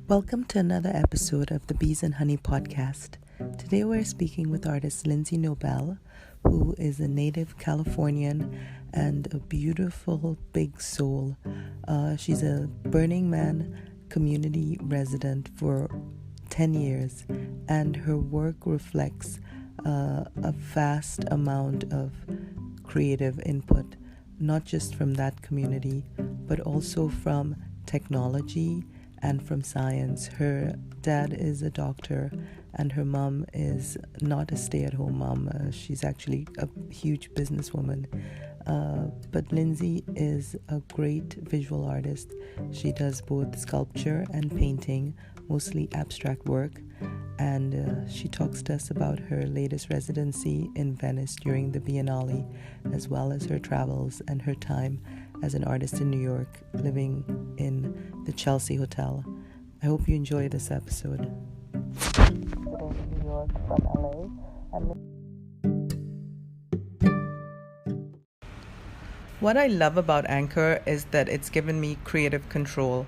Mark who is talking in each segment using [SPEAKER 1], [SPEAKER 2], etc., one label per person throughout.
[SPEAKER 1] Welcome to another episode of the Bees and Honey podcast. Today we're speaking with artist Lindsey Nobel, who is a native Californian and a beautiful big soul. She's a Burning Man community resident for 10 years, and her work reflects a vast amount of creative input, not just from that community, but also from technology and from science. Her dad is a doctor and her mom is not a stay-at-home mom. She's actually a huge businesswoman. But Lindsey is a great visual artist. She does both sculpture and painting, mostly abstract work. And she talks to us about her latest residency in Venice during the Biennale, as well as her travels and her time as an artist in New York, living in the Chelsea Hotel. I hope you enjoy this episode. New York from LA. What I love about Anchor is that it's given me creative control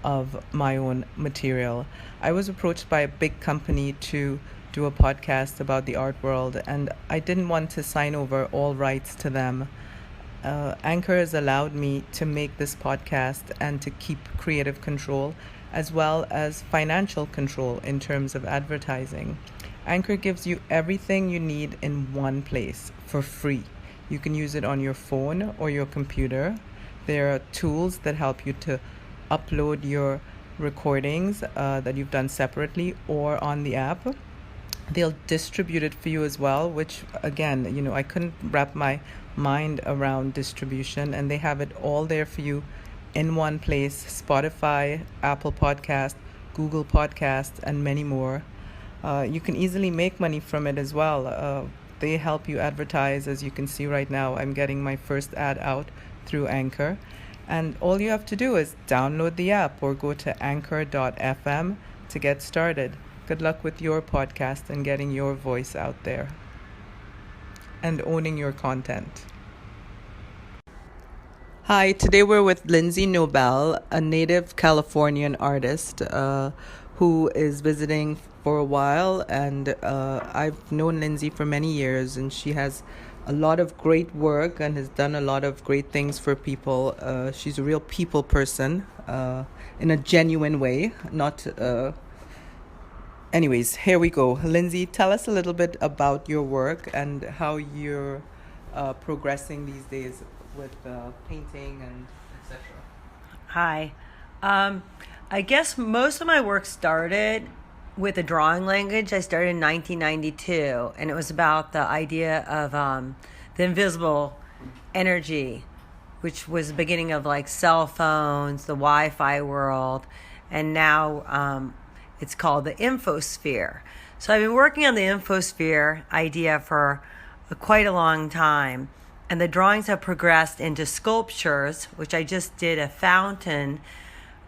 [SPEAKER 1] of my own material. I was approached by a big company to do a podcast about the art world, and I didn't want to sign over all rights to them. Anchor has allowed me to make this podcast and to keep creative control as well as financial control in terms of advertising. Anchor gives you everything you need in one place for free. You can use it on your phone or your computer. There are tools that help you to upload your recordings that you've done separately or on the app. They'll distribute it for you as well, which again, I couldn't wrap my mind around distribution, and they have it all there for you in one place: Spotify, Apple Podcast, Google Podcast, and many more. You can easily make money from it as well. They help you advertise. As you can see right now, I'm getting my first ad out through Anchor. And all you have to do is download the app or go to anchor.fm to get started. Good luck with your podcast and getting your voice out there and owning your content. Hi, today we're with Lindsey Nobel, a native Californian artist who is visiting for a while. And I've known Lindsey for many years, and she has a lot of great work and has done a lot of great things for people. She's a real people person in a genuine way, not... Anyways, here we go. Lindsey, tell us a little bit about your work and how you're progressing these days with painting and etc.
[SPEAKER 2] Hi. I guess most of my work started with a drawing language. I started in 1992, and it was about the idea of the invisible energy, which was the beginning of like cell phones, the Wi-Fi world, and now it's called the infosphere. So I've been working on the infosphere idea for quite a long time. And the drawings have progressed into sculptures, which I just did a fountain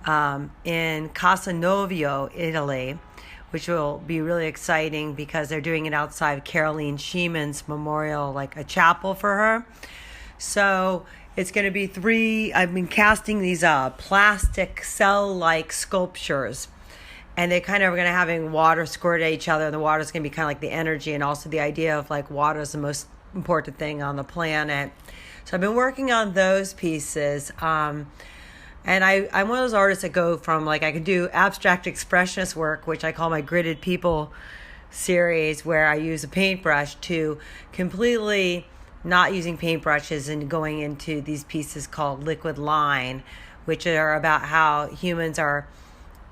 [SPEAKER 2] in Casa Novio, Italy, which will be really exciting because they're doing it outside Caroline Schemann's memorial, like a chapel for her. So it's going to be I've been casting these plastic cell-like sculptures. And they kind of are going to having water squirt at each other, and the water is going to be kind of like the energy, and also the idea of like water is the most important thing on the planet. So I've been working on those pieces. And I'm one of those artists that go from like, I can do abstract expressionist work, which I call my Gridded People series, where I use a paintbrush, to completely not using paintbrushes and going into these pieces called liquid line, which are about how humans are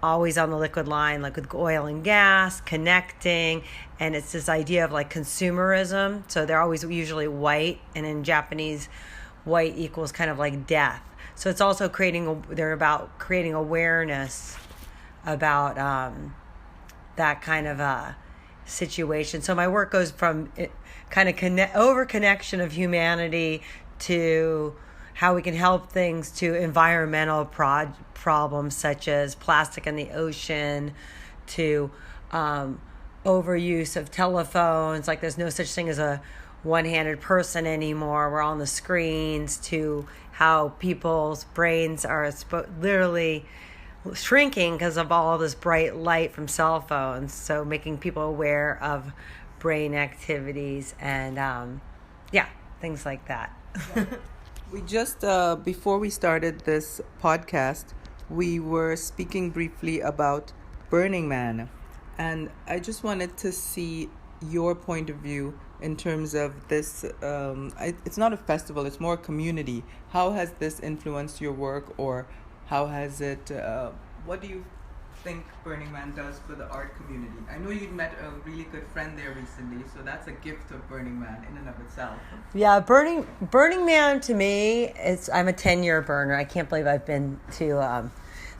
[SPEAKER 2] always on the liquid line, like with oil and gas, connecting, and it's this idea of like consumerism. So they're always usually white, and in Japanese, white equals kind of like death. So it's also they're about creating awareness about that kind of situation. So my work goes from kind of over connection of humanity to how we can help things, to environmental problems such as plastic in the ocean, to overuse of telephones, like there's no such thing as a one-handed person anymore, we're on the screens, to how people's brains are literally shrinking because of all this bright light from cell phones. So making people aware of brain activities and things like that.
[SPEAKER 1] We just, before we started this podcast, we were speaking briefly about Burning Man. And I just wanted to see your point of view in terms of this. It's not a festival, it's more a community. How has this influenced your work, or how has it, what do you think Burning Man does for the art community? I know you met a really good friend there recently, so that's a gift of Burning Man in and of itself.
[SPEAKER 2] Yeah, Burning Man to me, I'm a 10-year burner. I can't believe I've been to,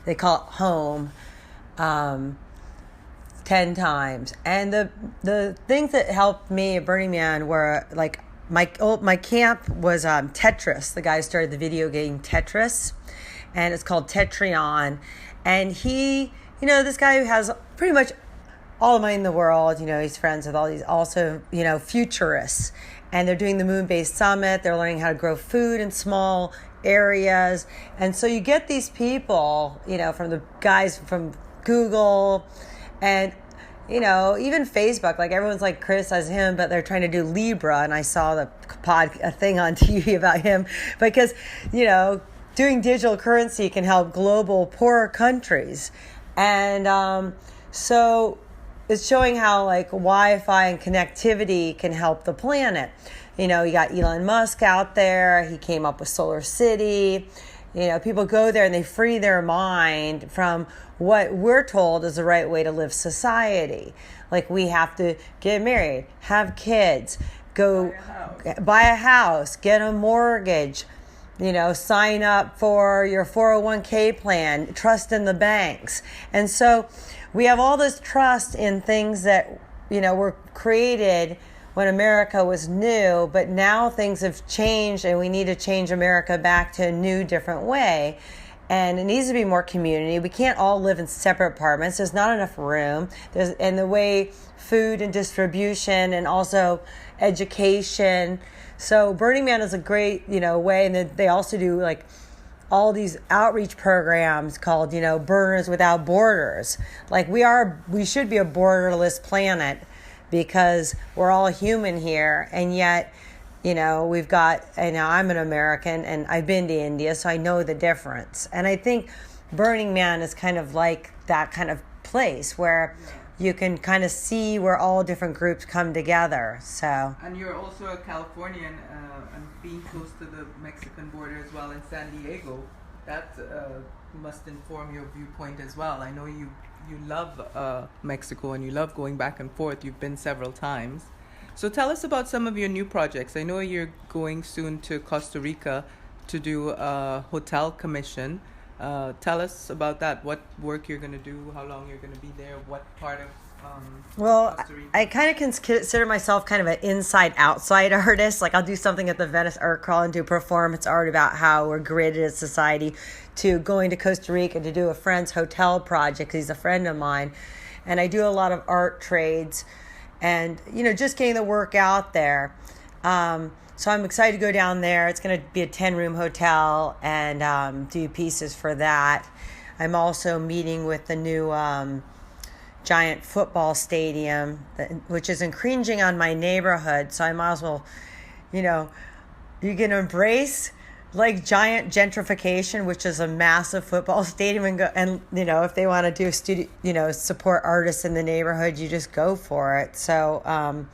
[SPEAKER 2] they call it home, 10 times. And the things that helped me at Burning Man were like my camp was Tetris. The guy who started the video game Tetris, and it's called Tetrion. And he, this guy who has pretty much all the money in the world, he's friends with all these also, futurists. And they're doing the Moon-Based Summit. They're learning how to grow food in small areas. And so you get these people, from the guys from Google and, even Facebook, like everyone's like criticizing him, but they're trying to do Libra. And I saw a thing on TV about him because, doing digital currency can help global poorer countries. And so it's showing how like Wi-Fi and connectivity can help the planet. You got Elon Musk out there. He came up with Solar City. People go there and they free their mind from what we're told is the right way to live society. Like we have to get married, have kids, go buy a house, get a mortgage, sign up for your 401k plan, trust in the banks. And so we have all this trust in things that, were created when America was new, but now things have changed and we need to change America back to a new, different way. And it needs to be more community. We can't all live in separate apartments. There's not enough room. And the way food and distribution and also education. So Burning Man is a great, way. And then they also do like all these outreach programs called, Burners Without Borders. Like we should be a borderless planet because we're all human here. And yet, we've got, I'm an American and I've been to India, so I know the difference. And I think Burning Man is kind of like that kind of place where you can kind of see where all different groups come together. So. And
[SPEAKER 1] you're also a Californian and being close to the Mexican border as well in San Diego, that must inform your viewpoint as well. I know you love Mexico and you love going back and forth. You've been several times. So tell us about some of your new projects. I know you're going soon to Costa Rica to do a hotel commission. Tell us about that. What work you're going to do, how long you're going to be there, what part of Costa Rica?
[SPEAKER 2] I kind of consider myself kind of an inside-outside artist. Like I'll do something at the Venice Art Crawl and do performance art about how we're graded as society, to going to Costa Rica to do a friend's hotel project. He's a friend of mine. And I do a lot of art trades and, just getting the work out there. So I'm excited to go down there. It's going to be a 10-room hotel and do pieces for that. I'm also meeting with the new giant football stadium, which is infringing on my neighborhood. So I might as well, you can embrace like giant gentrification, which is a massive football stadium, and go, and if they want to do support artists in the neighborhood, you just go for it. So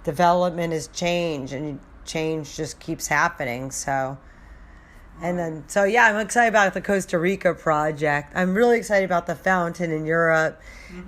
[SPEAKER 2] development is change, and change just keeps happening. So I'm excited about the Costa Rica project. I'm really excited about the fountain in Europe.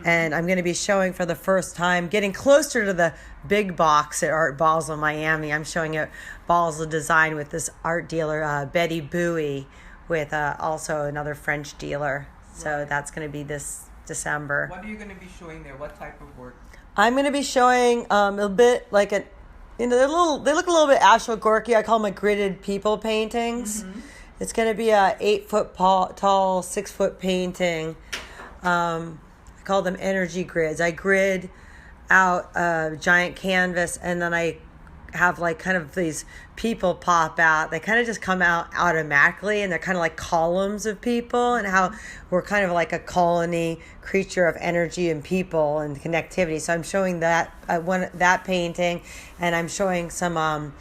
[SPEAKER 2] And I'm going to be showing for the first time, getting closer to the big box at Art Basel, Miami. I'm showing at Basel Design with this art dealer, Betty Bowie, with also another French dealer. So that's going to be this December.
[SPEAKER 1] What are you going to be showing there? What type of work?
[SPEAKER 2] I'm going to be showing a bit like they look a little bit Ashok Gorky. I call them gridded people paintings. Mm-hmm. It's going to be a 8-foot tall, 6-foot painting. I call them energy grids. I grid out a giant canvas and then I have like kind of these people pop out. They kind of just come out automatically, and they're kind of like columns of people, and how we're kind of like a colony creature of energy and people and connectivity. So I'm showing that that painting, and I'm showing some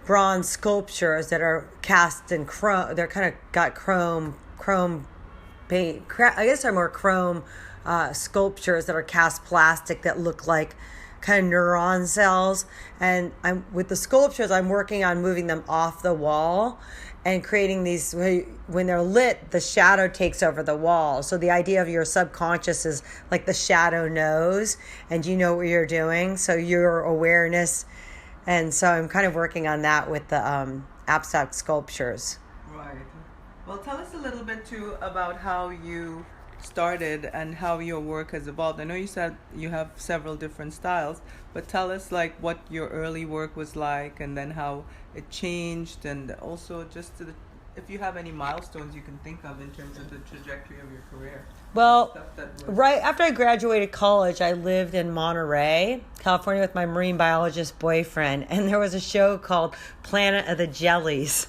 [SPEAKER 2] bronze sculptures that are cast in chrome. They're kind of got chrome paint. I guess they're more chrome sculptures that are cast plastic that look like kind of neuron cells. And I'm with the sculptures, I'm working on moving them off the wall and creating these. When they're lit, the shadow takes over the wall. So the idea of your subconscious is like the shadow knows, and you know what you're doing, so your awareness. And so I'm kind of working on that with the abstract sculptures.
[SPEAKER 1] Right. Well, tell us a little bit too about how you started and how your work has evolved. I know you said you have several different styles, but tell us like what your early work was like, and then how it changed, and also just if you have any milestones you can think of in terms of the trajectory of your career.
[SPEAKER 2] Well, right after I graduated college, I lived in Monterey, California, with my marine biologist boyfriend, and there was a show called Planet of the Jellies.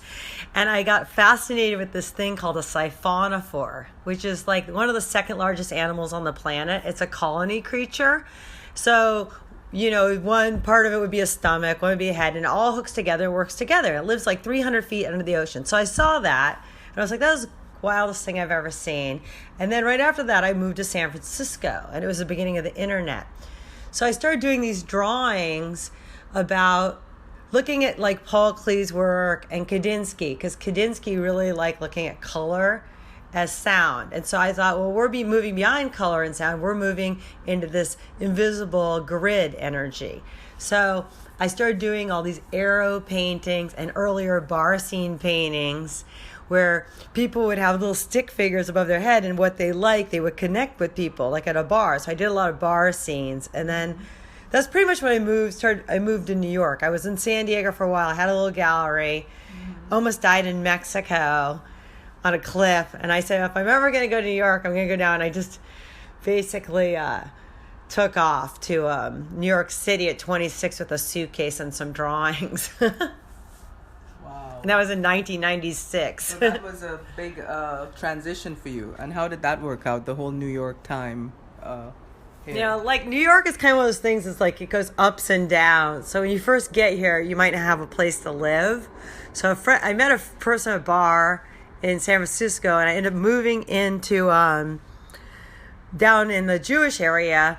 [SPEAKER 2] And I got fascinated with this thing called a siphonophore, which is like one of the second largest animals on the planet. It's a colony creature. So, one part of it would be a stomach, one would be a head, and it all hooks together and works together. It lives like 300 feet under the ocean. So I saw that, and I was like, that was the wildest thing I've ever seen. And then right after that, I moved to San Francisco, and it was the beginning of the internet. So I started doing these drawings about looking at like Paul Klee's work and Kandinsky, because Kandinsky really liked looking at color as sound. And so I thought, well, we're moving beyond color and sound. We're moving into this invisible grid energy. So I started doing all these arrow paintings and earlier bar scene paintings where people would have little stick figures above their head, and what they liked, they would connect with people, like at a bar. So I did a lot of bar scenes. And then that's pretty much when I moved to New York. I was in San Diego for a while. I had a little gallery. Almost died in Mexico on a cliff. And I said, if I'm ever going to go to New York, I'm going to go down. I just basically took off to New York City at 26 with a suitcase and some drawings.
[SPEAKER 1] Wow.
[SPEAKER 2] And that was in 1996.
[SPEAKER 1] So that was a big transition for you. And how did that work out, the whole New York time?
[SPEAKER 2] Like New York is kind of one of those things, it's like it goes ups and downs. So when you first get here, you might not have a place to live. So I met a person at a bar in San Francisco, and I ended up moving into down in the Jewish area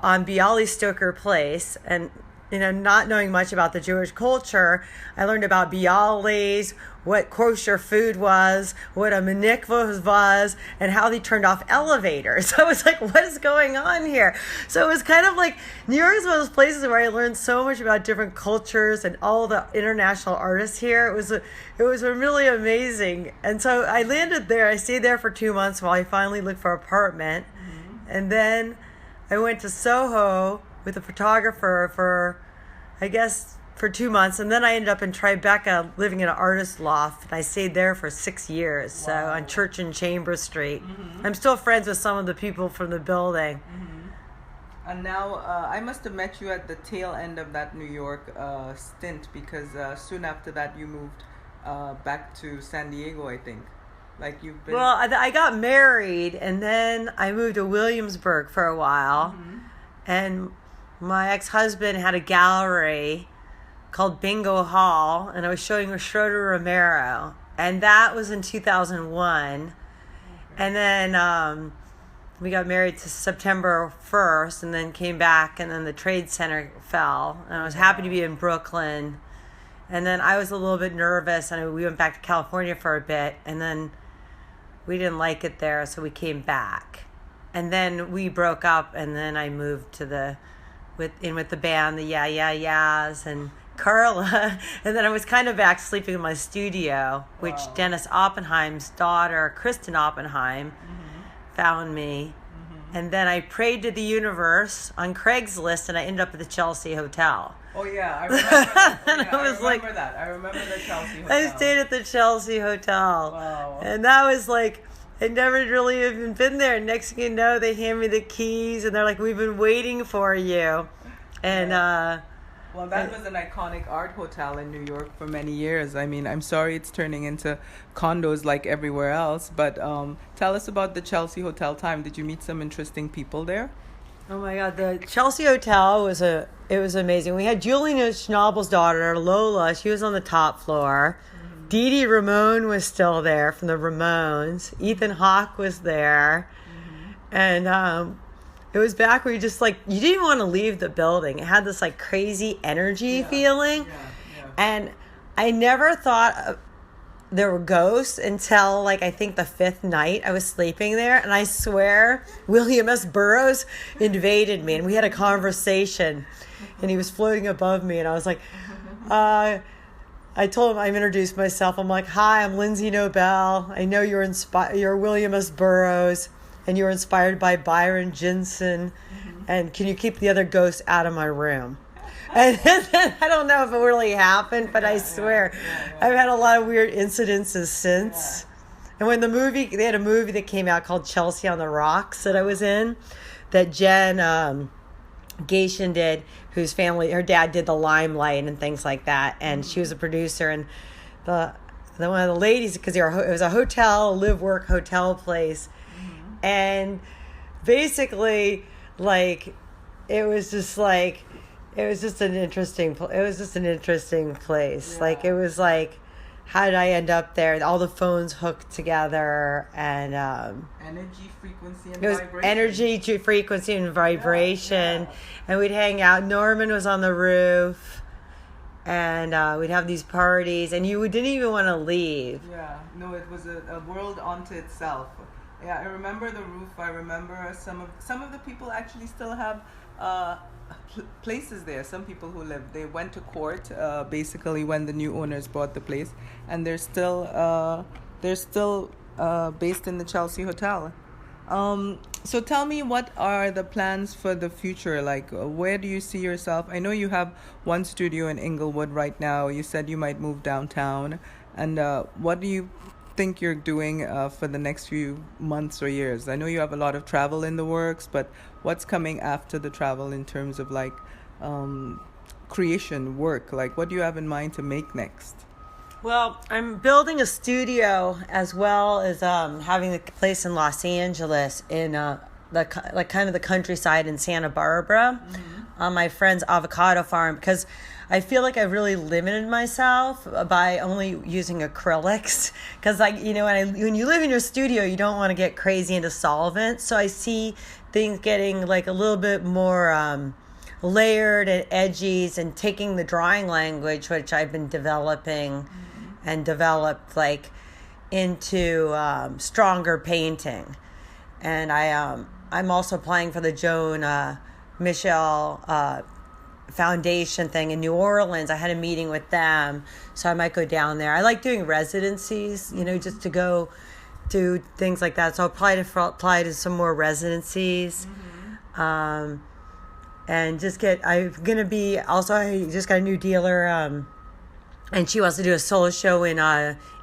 [SPEAKER 2] on Bialystoker Place. And not knowing much about the Jewish culture, I learned about bialys, what kosher food was, what a mikvah was, and how they turned off elevators. So I was like, what is going on here? So it was kind of like, New York is one of those places where I learned so much about different cultures and all the international artists here. It was really amazing. And so I landed there. I stayed there for 2 months while I finally looked for an apartment. And then I went to Soho with a photographer for 2 months, and then I ended up in Tribeca living in an artist loft, and I stayed there for 6 years. Wow. So on Church and Chambers Street. I'm still friends with some of the people from the building.
[SPEAKER 1] And now I must have met you at the tail end of that New York stint, because soon after that you moved back to San Diego, I think. Like you've been.
[SPEAKER 2] Well, I got married, and then I moved to Williamsburg for a while, and my ex-husband had a gallery called Bingo Hall, and I was showing with Schroeder Romero, and that was in 2001. And then we got married to September 1st, and then came back, and then the Trade Center fell, and I was happy to be in Brooklyn. And then I was a little bit nervous, and we went back to California for a bit, and then we didn't like it there, so we came back. And then we broke up, and then I moved to with the band, the Yeah Yeah Yeahs, and Carla. And then I was kind of back sleeping in my studio, which Dennis Oppenheim's daughter, Kristen Oppenheim, found me. And then I prayed to the universe on Craigslist, and I ended up at the Chelsea Hotel.
[SPEAKER 1] Oh yeah, I remember that.
[SPEAKER 2] And
[SPEAKER 1] I remember the Chelsea Hotel.
[SPEAKER 2] I stayed at the Chelsea Hotel.
[SPEAKER 1] Wow.
[SPEAKER 2] And that was like, I'd never really even been there. Next thing you know, they hand me the keys, and they're like, we've been waiting for you. And
[SPEAKER 1] Well, that was an iconic art hotel in New York for many years. I mean, I'm sorry it's turning into condos like everywhere else, but tell us about the Chelsea Hotel time. Did you meet some interesting people there?
[SPEAKER 2] Oh my God, the Chelsea Hotel it was amazing. We had Julian Schnabel's daughter, Lola. She was on the top floor. Mm-hmm. Dee Dee Ramone was still there from the Ramones. Ethan Hawke was there. Mm-hmm. And it was back where you just you didn't even want to leave the building. It had this crazy energy feeling. Yeah. And I never thought there were ghosts until I think the fifth night I was sleeping there. And I swear William S. Burroughs invaded me and we had a conversation and he was floating above me and I was like, I told him, I introduced myself. I'm like, hi, I'm Lindsey Nobel. I know you're William S. Burroughs. And you were inspired by Byron Jensen. Mm-hmm. And can you keep the other ghosts out of my room? And then, I don't know if it really happened, but I swear, I've had a lot of weird incidences since. Yeah. And when they had a movie that came out called Chelsea on the Rocks that I was in, that Jen Gation did, her dad did the Limelight and things like that. And she was a producer. And the one of the ladies, because it was a hotel, live-work hotel place. And basically, it was just an interesting place. Yeah. It was how did I end up there? All the phones hooked together and
[SPEAKER 1] energy, frequency, and
[SPEAKER 2] it was
[SPEAKER 1] vibration.
[SPEAKER 2] Energy, frequency, and vibration. Yeah. And we'd hang out. Norman was on the roof. And we'd have these parties, and you didn't even want to leave.
[SPEAKER 1] Yeah, no, it was a world unto itself. Yeah, I remember the roof. I remember some of the people actually still have places there. Some people who live, they went to court basically when the new owners bought the place, and they're still based in the Chelsea Hotel. So tell me, what are the plans for the future? Where do you see yourself? I know you have one studio in Inglewood right now. You said you might move downtown, and what do you think you're doing for the next few months or years? I know you have a lot of travel in the works, but what's coming after the travel in terms of creation work? What do you have in mind to make next?
[SPEAKER 2] Well, I'm building a studio as well as having a place in Los Angeles in kind of the countryside in Santa Barbara, on my friend's avocado farm, because I feel like I've really limited myself by only using acrylics. Because when you live in your studio, you don't want to get crazy into solvents. So I see things getting a little bit more layered and edgies, and taking the drawing language, which I've been developing and developed into stronger painting. And I'm also applying for the Joan Michel foundation thing in New Orleans. I had a meeting with them, so I might go down there. I like doing residencies, just to go do things like that. So I'll apply to some more residencies. And just I just got a new dealer, and she wants to do a solo show in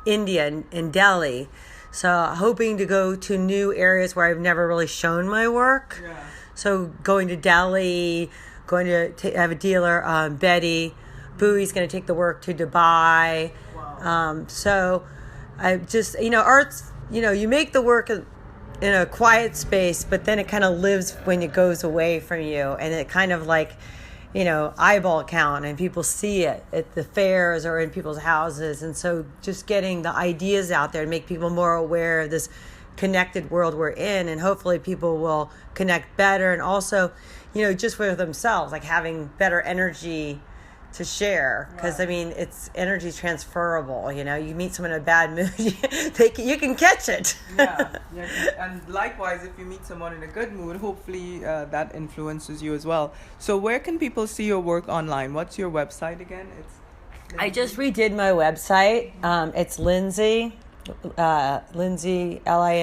[SPEAKER 2] India, in Delhi. So hoping to go to new areas where I've never really shown my work. Yeah. So going to Delhi, going to have a dealer, Betty Bowie's going to take the work to Dubai. Wow. So I just, art's, you make the work in a quiet space, but then it kind of lives when it goes away from you, and it kind of eyeball count, and people see it at the fairs or in people's houses. And so just getting the ideas out there to make people more aware of this connected world we're in, and hopefully people will connect better, and also just for themselves, having better energy to share, because right. It's energy transferable. You meet someone in a bad mood, you can catch it.
[SPEAKER 1] Yeah, and likewise, if you meet someone in a good mood, hopefully that influences you as well. So where can people see your work online? What's your website again?
[SPEAKER 2] I just redid my website. It's Lindsey, Lindsey, Nobel,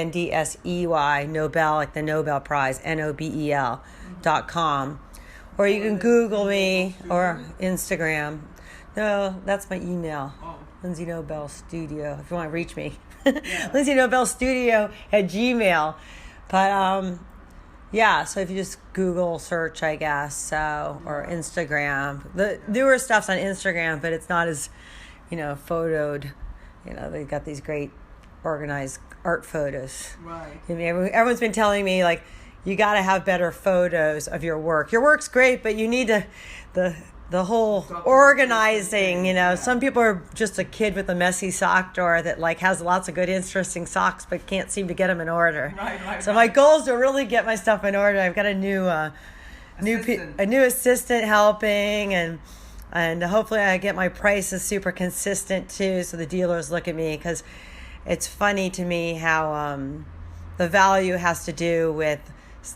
[SPEAKER 2] the Nobel Prize, Nobel.com. Or you can Google me or Instagram. No, that's my email. Lindsey Nobel Studio, if you want to reach me. Yeah. Lindsey Nobel Studio at Gmail. But Yeah, so if you just Google search, I guess, so, or Instagram. The newer stuff's on Instagram, but it's not as, photoed. They've got these great organized art photos.
[SPEAKER 1] Right.
[SPEAKER 2] I mean, everyone's been telling me, like, you got to have better photos of your work. Your work's great, but you need the whole organizing, Some people are just a kid with a messy sock drawer that like has lots of good, interesting socks, but can't seem to get them in order.
[SPEAKER 1] Right.
[SPEAKER 2] So my goal is to really get my stuff in order. I've got a new assistant helping, and hopefully I get my prices super consistent too, so the dealers look at me, because it's funny to me how the value has to do with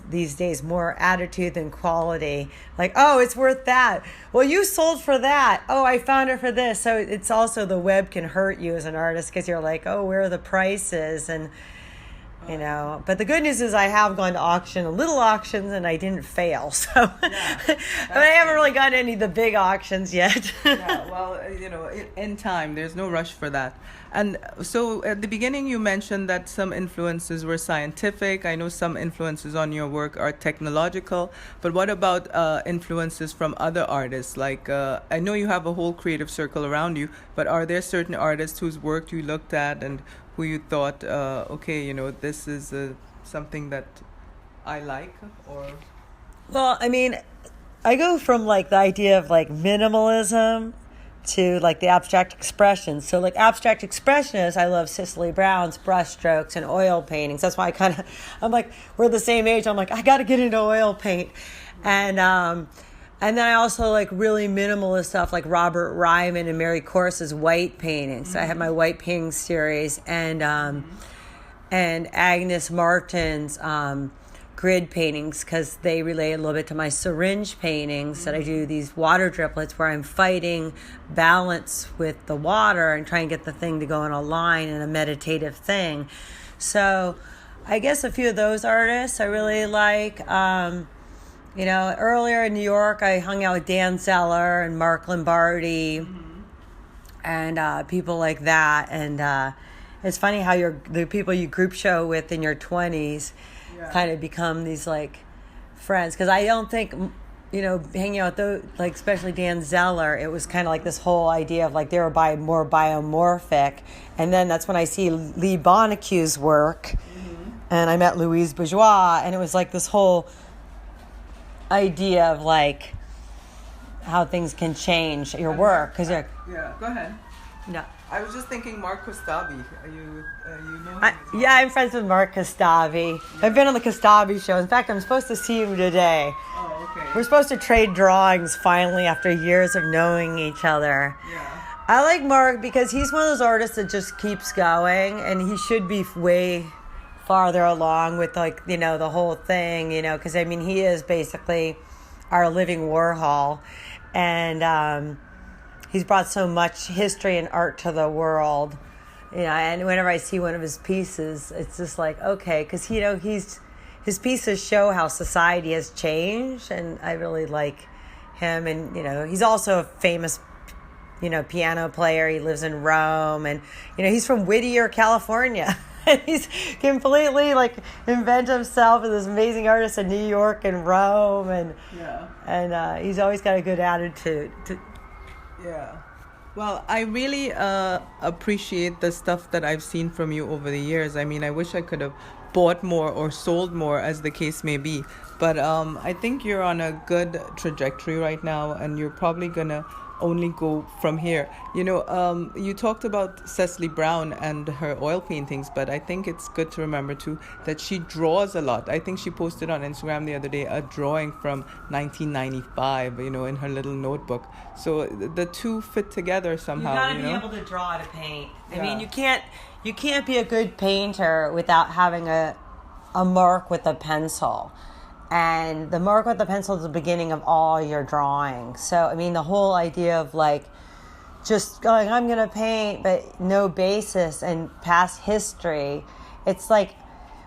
[SPEAKER 2] these days more attitude than quality. Like, oh, it's worth that. Well, you sold for that. Oh, I found it for this. So it's also, the web can hurt you as an artist, because you're like, oh, where are the prices? And but the good news is I have gone to little auctions, and I didn't fail. So but I haven't really gotten any of the big auctions yet.
[SPEAKER 1] Yeah, well, in time, there's no rush for that. And so at the beginning, you mentioned that some influences were scientific. I know some influences on your work are technological, but what about influences from other artists? Like, I know you have a whole creative circle around you, but are there certain artists whose work you looked at and who you thought, okay, this is something that I like? Or
[SPEAKER 2] Well, I mean, I go from like the idea of like minimalism to like the abstract expression. So like abstract expressionists, I love Cicely Brown's brushstrokes and oil paintings. That's why I'm like, we're the same age. I'm like, I got to get into oil paint. And then I also like really minimalist stuff like Robert Ryman and Mary Corse's white paintings. Mm-hmm. So I have my white painting series, and Agnes Martin's grid paintings, because they relate a little bit to my syringe paintings that I do, these water driplets where I'm fighting balance with the water and trying to get the thing to go in a line in a meditative thing. So I guess a few of those artists I really like. Earlier in New York, I hung out with Dan Zeller and Mark Lombardi, and people like that. And it's funny how the people you group show with in your 20s kind of become these like friends. Because I don't think, hanging out with those, like especially Dan Zeller, it was kind of like this whole idea of like they were more biomorphic. And then that's when I see Lee Bonacue's work, and I met Louise Bourgeois, and it was like this whole idea of like how things can change your work. Because
[SPEAKER 1] yeah, go ahead.
[SPEAKER 2] No,
[SPEAKER 1] I was just thinking Mark Kostabi. You know him?
[SPEAKER 2] Yeah, I'm friends with Mark Kostabi. Yeah. I've been on the Kostabi show. In fact, I'm supposed to see him today.
[SPEAKER 1] Oh, okay.
[SPEAKER 2] We're supposed to trade drawings finally after years of knowing each other.
[SPEAKER 1] Yeah.
[SPEAKER 2] I like Mark because he's one of those artists that just keeps going, and he should be way farther along with like, the whole thing, because I mean, he is basically our living Warhol, and he's brought so much history and art to the world, and whenever I see one of his pieces, it's just like, okay, because his pieces show how society has changed, and I really like him. And he's also a famous piano player. He lives in Rome, and he's from Whittier, California. He's completely like invent himself as this amazing artist in New York and Rome, and he's always got a good attitude.
[SPEAKER 1] Yeah. Well, I really appreciate the stuff that I've seen from you over the years. I mean, I wish I could have bought more or sold more, as the case may be. But I think you're on a good trajectory right now, and you're probably gonna only go from here. You talked about Cecily Brown and her oil paintings, but I think it's good to remember too that she draws a lot. I think she posted on Instagram the other day a drawing from 1995, in her little notebook. So the two fit together somehow.
[SPEAKER 2] You gotta be able to draw to paint. I mean, you can't be a good painter without having a mark with a pencil. And the mark with the pencil is the beginning of all your drawings. So, I mean, the whole idea of like just going, I'm going to paint, but no basis and past history. It's like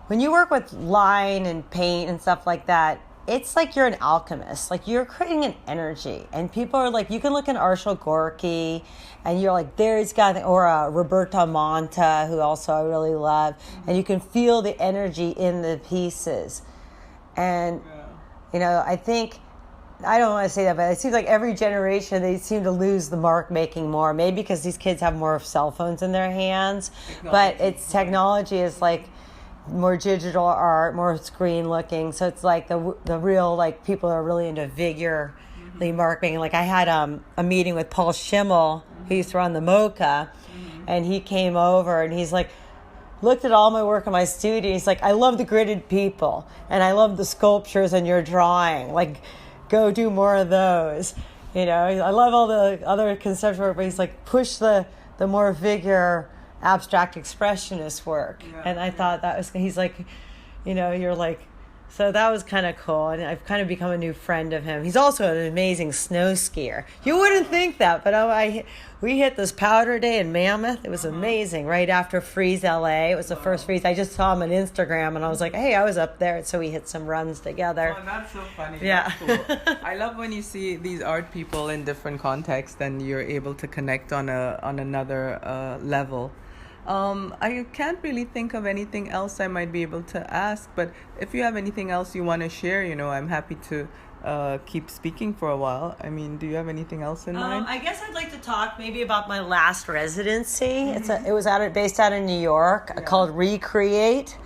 [SPEAKER 2] when you work with line and paint and stuff like that, it's like you're an alchemist. Like you're creating an energy. And people are like, you can look at Arshile Gorky and you're like, there's got, or Roberta Monta, who also I really love. And you can feel the energy in the pieces. And,
[SPEAKER 1] Yeah.
[SPEAKER 2] I think, I don't want to say that, but it seems like every generation they seem to lose the mark making more. Maybe because these kids have more cell phones in their hands, but it's technology is like more digital art, more screen looking. So it's like the real like people are really into vigor marketing. Like I had a meeting with Paul Schimmel, who used to run the Mocha, and he came over and he's like, looked at all my work in my studio. He's like, I love the gridded people and I love the sculptures and your drawing. Like, go do more of those. I love all the other conceptual work, but he's like, push the more vigor, abstract expressionist work.
[SPEAKER 1] Yeah.
[SPEAKER 2] And I thought he's like, you're like, so that was kind of cool. And I've kind of become a new friend of him. He's also an amazing snow skier. You wouldn't think that, but we hit this powder day in Mammoth. It was amazing. Right after Freeze LA. It was the first Freeze. I just saw him on Instagram and I was like, hey, I was up there. So we hit some runs together.
[SPEAKER 1] Oh, that's so funny.
[SPEAKER 2] Yeah.
[SPEAKER 1] That's cool. I love when you see these art people in different contexts and you're able to connect on another level. I can't really think of anything else I might be able to ask, but if you have anything else you want to share, I'm happy to keep speaking for a while. I mean, do you have anything else in mind?
[SPEAKER 2] I guess I'd like to talk maybe about my last residency. It was based out of New York, called Recreate,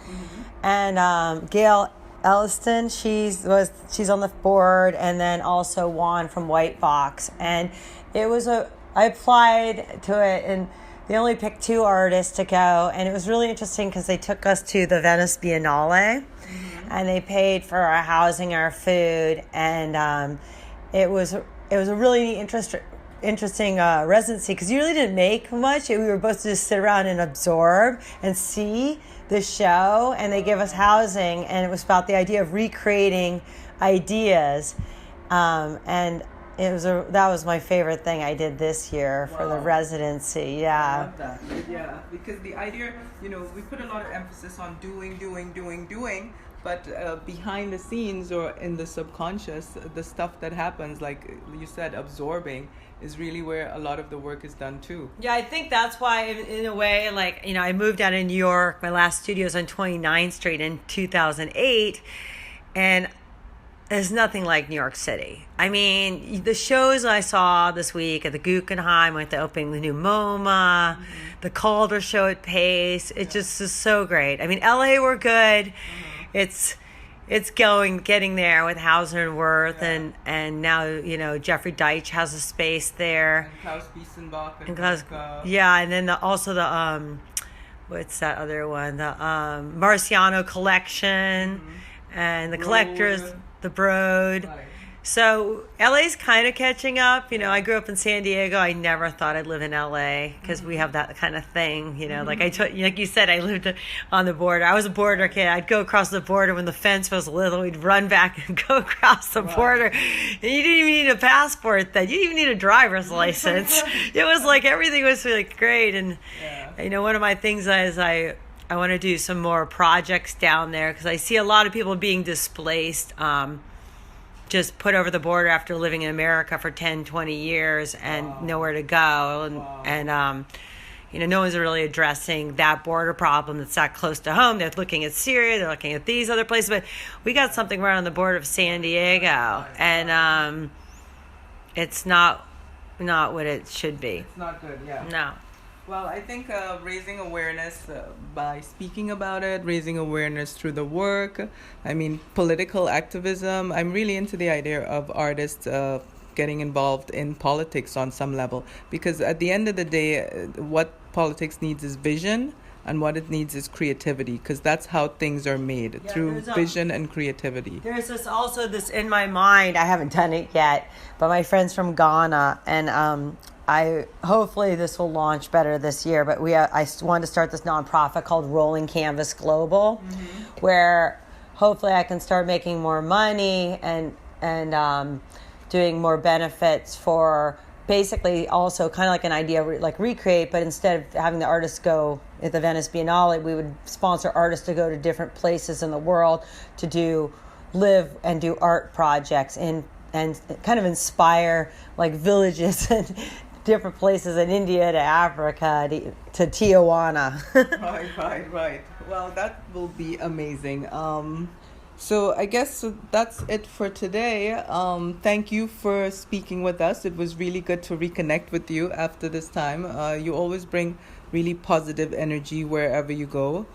[SPEAKER 2] and Gail Elliston, she's on the board, and then also Juan from White Box, and I applied to it and. They only picked 2 artists to go, and it was really interesting because they took us to the Venice Biennale, and they paid for our housing, our food, and it was a really interesting residency because you really didn't make much. We were supposed to just sit around and absorb and see the show, and they gave us housing, and it was about the idea of recreating ideas, and. That was my favorite thing I did this year for the residency. Yeah.
[SPEAKER 1] I love that. Yeah, because the idea, we put a lot of emphasis on doing, but behind the scenes or in the subconscious, the stuff that happens, like you said, absorbing, is really where a lot of the work is done too.
[SPEAKER 2] Yeah, I think that's why, in a way, like, I moved out of New York. My last studio was on 29th Street in 2008, and there's nothing like New York City. I mean, the shows I saw this week at the Guggenheim, went to opening the new MoMA, the Calder show at Pace. It just is so great. I mean, LA were good. It's getting there with Hauser and Wirth, and now Jeffrey Deitch has a space there.
[SPEAKER 1] And Klaus Biesenbach
[SPEAKER 2] and Klaus, and then also the what's that other one? The Marciano collection and the collectors. The Broad.
[SPEAKER 1] Right.
[SPEAKER 2] So LA's kind of catching up. I grew up in San Diego. I never thought I'd live in LA because we have that kind of thing. Like like you said, I lived on the border. I was a border kid. I'd go across the border when the fence was little. We'd run back and go across the border. And you didn't even need a passport then. You didn't even need a driver's license. It was like everything was like great. And one of my things is I want to do some more projects down there because I see a lot of people being displaced, just put over the border after living in America for 10, 20 years and nowhere to go. And no one's really addressing that border problem that's that close to home. They're looking at Syria, they're looking at these other places, but we got something right on the border of San Diego, and it's not what it should be.
[SPEAKER 1] It's not good, yeah.
[SPEAKER 2] No.
[SPEAKER 1] Well, I think raising awareness by speaking about it, raising awareness through the work, political activism. I'm really into the idea of artists getting involved in politics on some level, because at the end of the day, what politics needs is vision, and what it needs is creativity, because that's how things are made, through vision and creativity.
[SPEAKER 2] There's this in my mind. I haven't done it yet, but my friend's from Ghana, and hopefully this will launch better this year, but I wanted to start this nonprofit called Rolling Canvas Global, where hopefully I can start making more money and doing more benefits for basically also kind of like an idea like Recreate, but instead of having the artists go at the Venice Biennale, we would sponsor artists to go to different places in the world to live and do art projects and kind of inspire like villages and different places in India to Africa to Tijuana.
[SPEAKER 1] Right. Well, that will be amazing. So I guess that's it for today. Thank you for speaking with us. It was really good to reconnect with you after this time. You always bring really positive energy wherever you go.